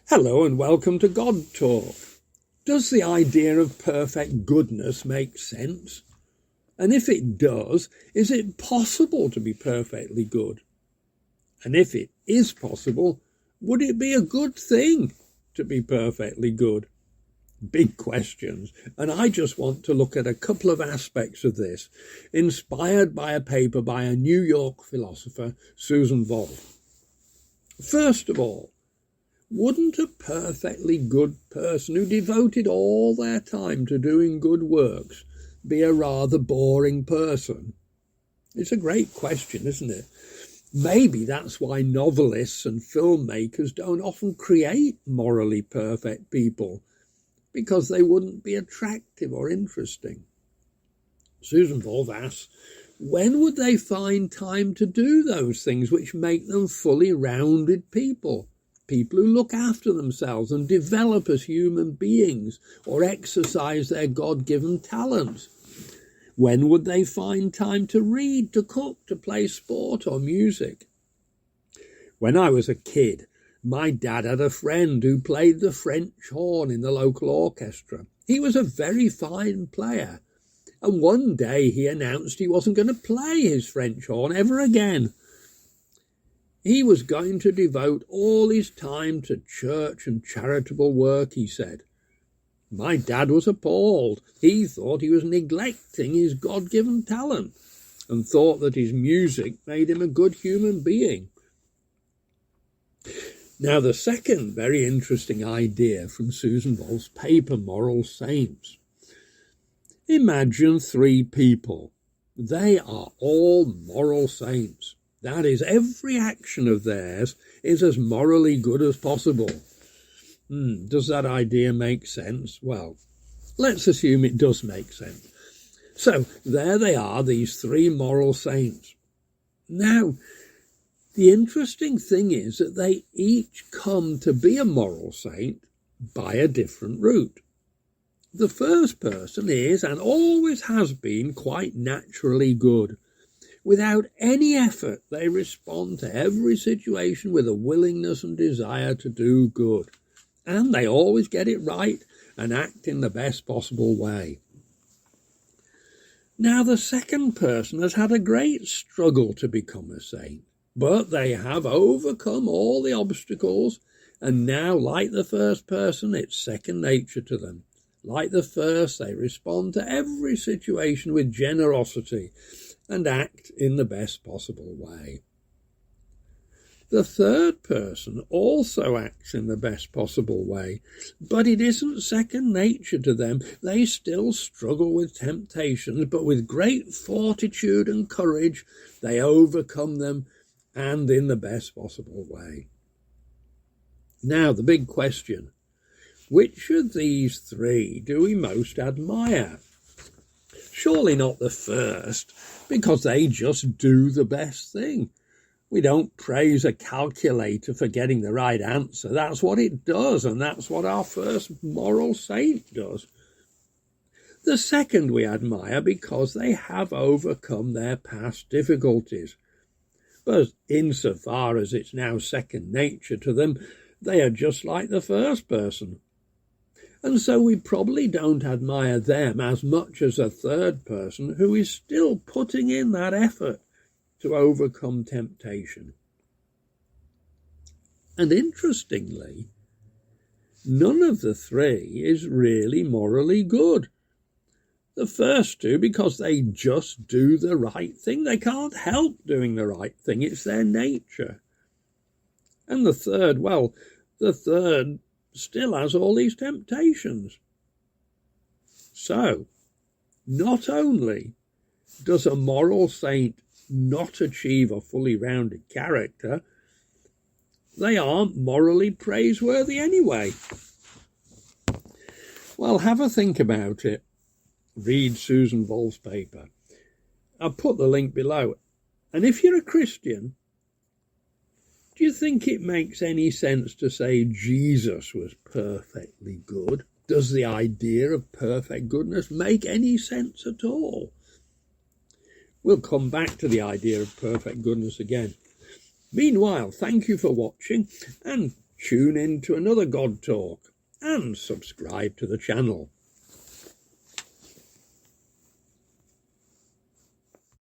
Hello and welcome to God Talk. Does the idea of perfect goodness make sense? And if it does, is it possible to be perfectly good? And if it is possible, would it be a good thing to be perfectly good? Big questions, and I just want to look at a couple of aspects of this, inspired by a paper by a New York philosopher, Susan Wolf. First of all, wouldn't a perfectly good person who devoted all their time to doing good works be a rather boring person? It's a great question, isn't it? Maybe that's why novelists and filmmakers don't often create morally perfect people, because they wouldn't be attractive or interesting. Susan Wolf asks, when would they find time to do those things which make them fully rounded people? People who look after themselves and develop as human beings or exercise their God-given talents. When would they find time to read, to cook, to play sport or music? When I was a kid, my dad had a friend who played the French horn in the local orchestra. He was a very fine player, and one day he announced he wasn't going to play his French horn ever again. He was going to devote all his time to church and charitable work, he said. My dad was appalled. He thought he was neglecting his God-given talent and thought that his music made him a good human being. Now, the second very interesting idea from Susan Wolf's paper, Moral Saints. Imagine three people. They are all moral saints. That is, every action of theirs is as morally good as possible. Does that idea make sense? Well, let's assume it does make sense. So there they are, these three moral saints. Now, the interesting thing is that they each come to be a moral saint by a different route. The first person is, and always has been, quite naturally good. Without any effort, they respond to every situation with a willingness and desire to do good. And they always get it right and act in the best possible way. Now, the second person has had a great struggle to become a saint, but they have overcome all the obstacles, and now, like the first person, it's second nature to them. Like the first, they respond to every situation with generosity and act in the best possible way. The third person also acts in the best possible way, but it isn't second nature to them. They still struggle with temptations, but with great fortitude and courage, they overcome them and in the best possible way. Now, the big question, which of these three do we most admire? Surely not the first, because they just do the best thing. We don't praise a calculator for getting the right answer. That's what it does, and that's what our first moral saint does. The second we admire because they have overcome their past difficulties. But insofar as it's now second nature to them, they are just like the first person. And so we probably don't admire them as much as a third person who is still putting in that effort to overcome temptation. And interestingly, none of the three is really morally good. The first two, because they just do the right thing. They can't help doing the right thing. It's their nature. And the third, well, the third still has all these temptations. So, not only does a moral saint not achieve a fully rounded character, they aren't morally praiseworthy anyway. Well, have a think about it. Read Susan Wolf's paper. I'll put the link below. And if you're a Christian, do you think it makes any sense to say Jesus was perfectly good? Does the idea of perfect goodness make any sense at all? We'll come back to the idea of perfect goodness again. Meanwhile, thank you for watching, and tune in to another God Talk and subscribe to the channel.